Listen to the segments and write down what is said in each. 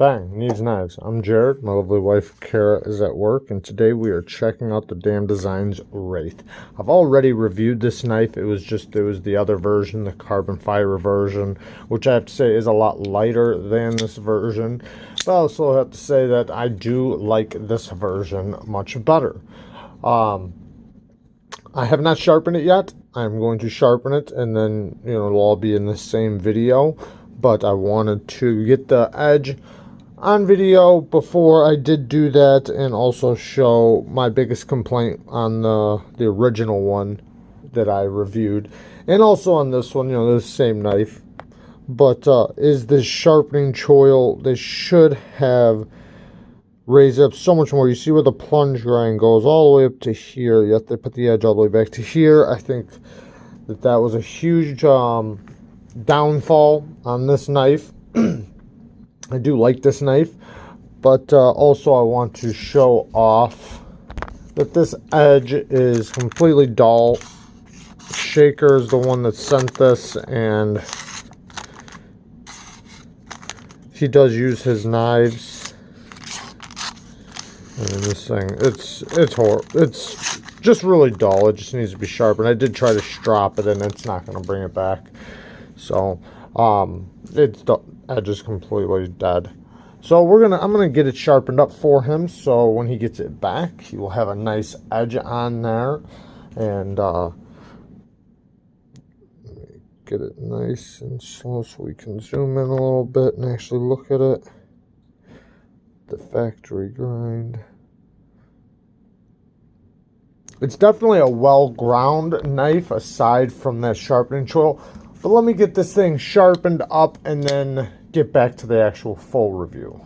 Bang, Neeves Knives. I'm Jared. My lovely wife Kara is at work, and today we are checking out the Damned Designs Wraith. I've already reviewed this knife. It was the other version, the carbon fiber version, which I have to say is a lot lighter than this version. But I also have to say that I do like this version much better. I have not sharpened it yet. I'm going to sharpen it, and then it'll all be in the same video. But I wanted to get the edge on video before I did do that, and also show my biggest complaint on the original one that I reviewed, and also on this one, the same knife, but is this sharpening choil. They should have raised it up so much more. You see where the plunge grind goes all the way up to here, yet they put the edge all the way back to here. I think that was a huge downfall on this knife. I do like this knife, but also I want to show off that this edge is completely dull. Shaker is the one that sent this, and he does use his knives. And this thing, it's horrible. It's just really dull. It just needs to be sharpened. I did try to strop it, and it's not going to bring it back. So the edge is completely dead. So I'm gonna get it sharpened up for him, so when he gets it back, he will have a nice edge on there. And get it nice and slow so we can zoom in a little bit and actually look at it. The factory grind. It's definitely a well ground knife aside from that sharpening choil. But let me get this thing sharpened up and then get back to the actual full review.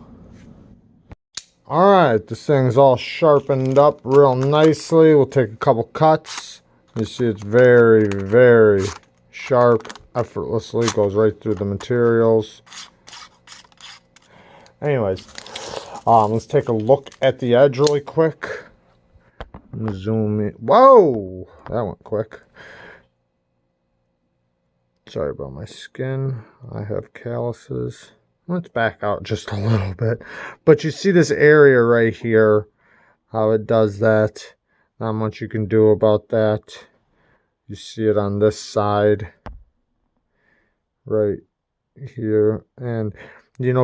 Alright, this thing's all sharpened up real nicely. We'll take a couple cuts. You see it's very, very sharp, effortlessly. Goes right through the materials. Anyways, let's take a look at the edge really quick. I'm gonna zoom in. Whoa! That went quick. Sorry about my skin. I have calluses. Let's back out just a little bit. But you see this area right here, how it does that. Not much you can do about that. You see it on this side. Right here. And,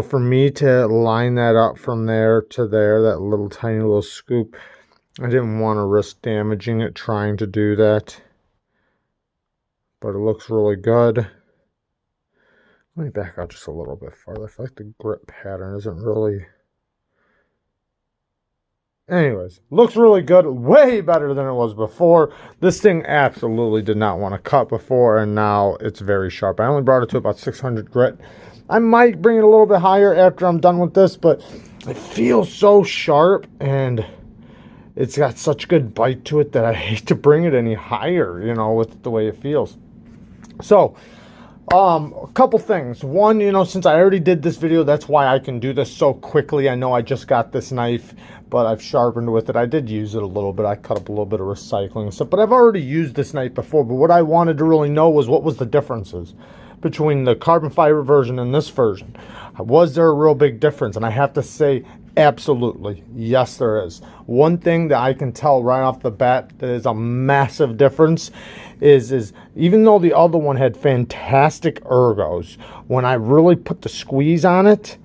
for me to line that up from there to there, that little tiny little scoop, I didn't want to risk damaging it trying to do that. But it looks really good. Let me back out just a little bit farther. I feel like the grip pattern isn't really... Anyways, looks really good. Way better than it was before. This thing absolutely did not want to cut before, and now it's very sharp. I only brought it to about 600 grit. I might bring it a little bit higher after I'm done with this, but it feels so sharp, and it's got such good bite to it that I hate to bring it any higher, with the way it feels. So, a couple things. One, since I already did this video, that's why I can do this so quickly. I know I just got this knife, but I've sharpened with it. I did use it a little bit. I cut up a little bit of recycling and stuff, but I've already used this knife before. But what I wanted to really know was what was the differences between the carbon fiber version and this version. Was there a real big difference? And I have to say, absolutely, yes, there is. One thing that I can tell right off the bat that is a massive difference is even though the other one had fantastic ergos, when I really put the squeeze on it,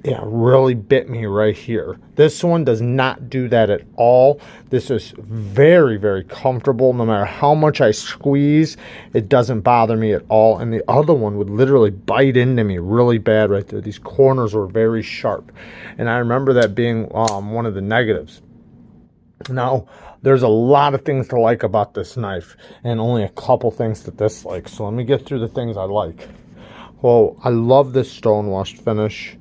it really bit me right here. This one does not do that at all. This is very, very comfortable. No matter how much I squeeze, it doesn't bother me at all. And the other one would literally bite into me really bad right there. These corners were very sharp. And I remember that being one of the negatives. Now, there's a lot of things to like about this knife, and only a couple things to dislike. So let me get through the things I like. Well, I love this Stonewashed finish.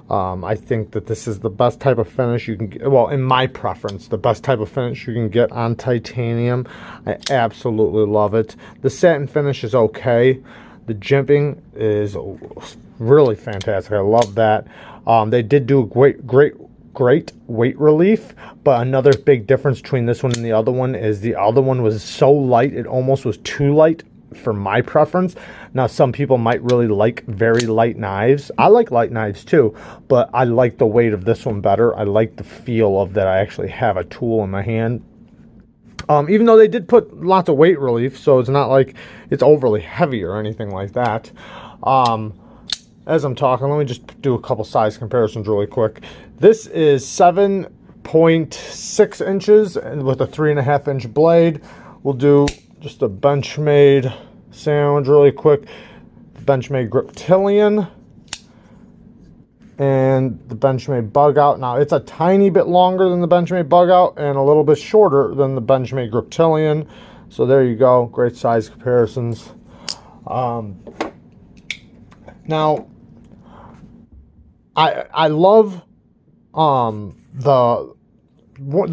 I think that this is the best type of finish you can get. Well, in my preference, the best type of finish you can get on titanium. I absolutely love it. The satin finish is okay. The jimping is really fantastic. I love that. They did do a great weight relief, but another big difference between this one and the other one is the other one was so light, it almost was too light for my preference. Now, some people might really like very light knives. I like light knives too, but I like the weight of this one better. I like the feel of that I actually have a tool in my hand. Even though they did put lots of weight relief, so it's not like it's overly heavy or anything like that. As I'm talking, let me just do a couple size comparisons really quick. This is 7.6 inches and with a 3.5 inch blade. We'll do just a Benchmade sandwich really quick. Benchmade Griptilian and the Benchmade Bug Out. Now, it's a tiny bit longer than the Benchmade Bug Out and a little bit shorter than the Benchmade Griptilian. So there you go. Great size comparisons. Now, I love the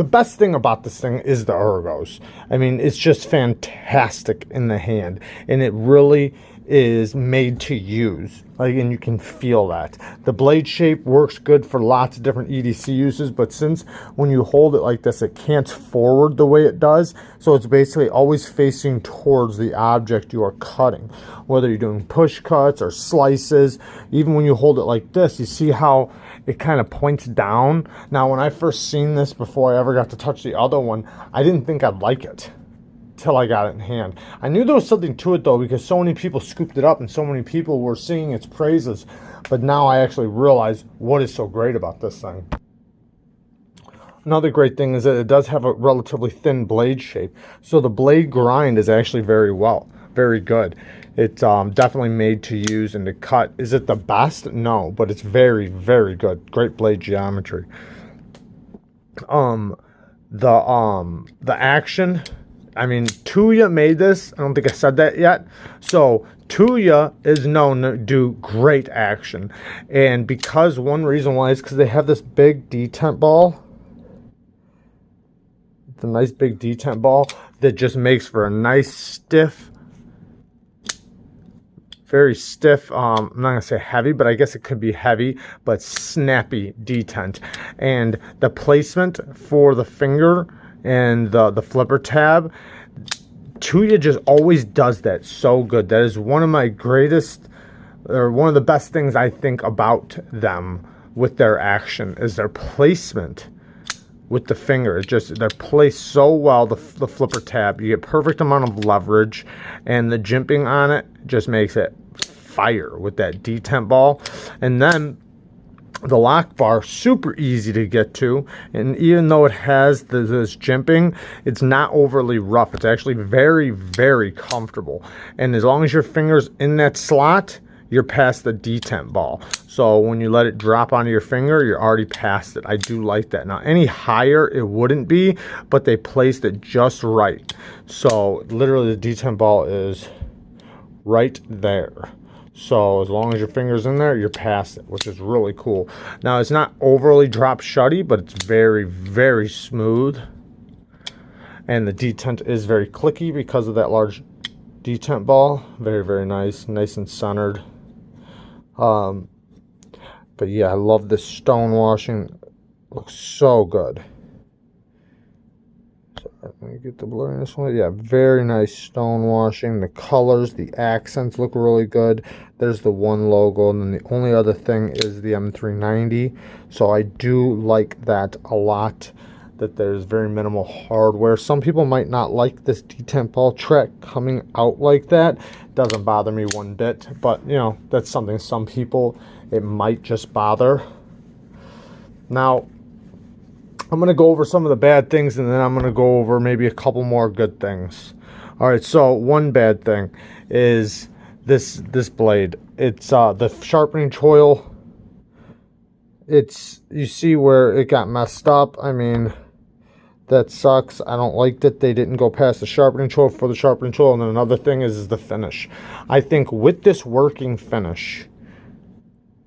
best thing about this thing is the ergos. I mean, it's just fantastic in the hand, and it really is made to use. Like, and you can feel that. The blade shape works good for lots of different EDC uses, but since when you hold it like this, it can't forward the way it does, so it's basically always facing towards the object you are cutting. Whether you're doing push cuts or slices, even when you hold it like this, you see how it kind of points down. Now, when I first seen this before I ever got to touch the other one, I didn't think I'd like it till I got it in hand. I knew there was something to it though, because so many people scooped it up and so many people were singing its praises. But now I actually realize what is so great about this thing. Another great thing is that it does have a relatively thin blade shape, so the blade grind is actually very good. It's definitely made to use and to cut. Is it the best? No, but it's very, very good. Great blade geometry. The action, I mean, Tuya made this. I don't think I said that yet. So Tuya is known to do great action, and because one reason why is because they have this big detent ball. It's a nice big detent ball that just makes for a nice stiff, very stiff, I'm not going to say heavy, but I guess it could be heavy, but snappy detent. And the placement for the finger and the flipper tab, Tuya just always does that so good. That is one of my greatest, or one of the best things I think about them with their action, is their placement with the finger. It's just, they're placed so well, the flipper tab. You get perfect amount of leverage, and the jimping on it just makes it fire with that detent ball. And then the lock bar, super easy to get to, and even though it has this jimping, it's not overly rough. It's actually very, very comfortable, and as long as your finger's in that slot, you're past the detent ball. So when you let it drop onto your finger, you're already past it. I do like that. Now, any higher it wouldn't be, but they placed it just right. So literally the detent ball is right there. So as long as your finger's in there, you're past it, which is really cool. Now, it's not overly drop shutty, but it's very, very smooth. And the detent is very clicky because of that large detent ball. Very, very nice. Nice and centered. But yeah, I love this stone washing. Looks so good. Let me get the blur in this one. Yeah, very nice stone washing. The colors, the accents look really good. There's the one logo, and then the only other thing is the M390. So I do like that a lot, that there's very minimal hardware. Some people might not like this detent ball track coming out like that. Doesn't bother me one bit, but you know, that's something some people it might just bother. Now, I'm going to go over some of the bad things, and then I'm going to go over maybe a couple more good things. Alright, so one bad thing is this blade. It's the sharpening choil. You see where it got messed up. I mean, that sucks. I don't like that they didn't go past the sharpening choil for the sharpening choil. And then another thing is the finish. I think with this working finish,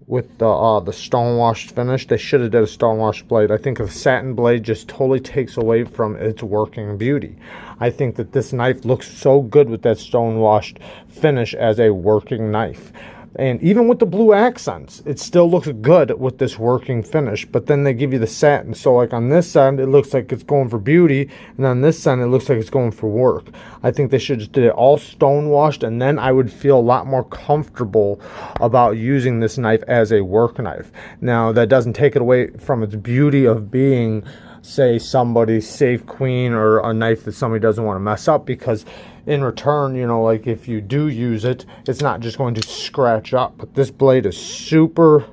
with the Stonewashed Finish, they should have did a Stonewashed blade. I think a satin blade just totally takes away from its working beauty. I think that this knife looks so good with that Stonewashed Finish as a working knife. And even with the blue accents, it still looks good with this working finish. But then they give you the satin. So like on this end, it looks like it's going for beauty. And on this end, it looks like it's going for work. I think they should just do it all stonewashed. And then I would feel a lot more comfortable about using this knife as a work knife. Now, that doesn't take it away from its beauty of being, say, somebody's safe queen or a knife that somebody doesn't want to mess up, because in return, you know, like if you do use it, it's not just going to scratch up. But this blade is super,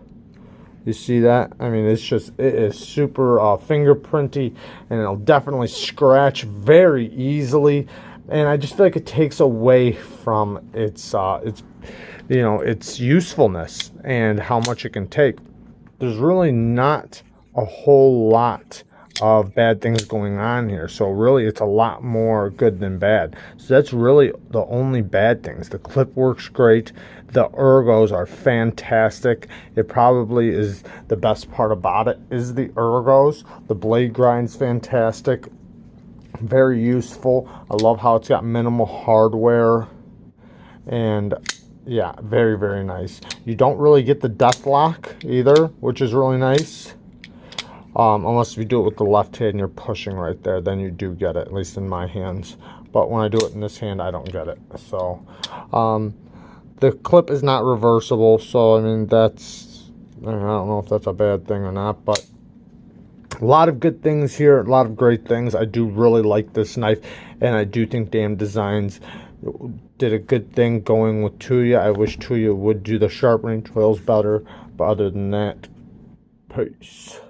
you see that? I mean, it is super fingerprinty, and it'll definitely scratch very easily. And I just feel like it takes away from its you know, its usefulness and how much it can take. There's really not a whole lot of bad things going on here, so really it's a lot more good than bad. So that's really the only bad things. The clip works great, the ergos are fantastic. It probably is the best part about it is the ergos. The blade grind's fantastic, very useful. I love how it's got minimal hardware, and yeah, very, very nice. You don't really get the death lock either, which is really nice. Unless you do it with the left hand and you're pushing right there, then you do get it, at least in my hands. But when I do it in this hand, I don't get it. So the clip is not reversible, so I mean, that's, I don't know if that's a bad thing or not, but a lot of good things here, a lot of great things. I do really like this knife, and I do think Damned Designs did a good thing going with Tuya. I wish Tuya would do the sharpening trails better, but other than that, peace.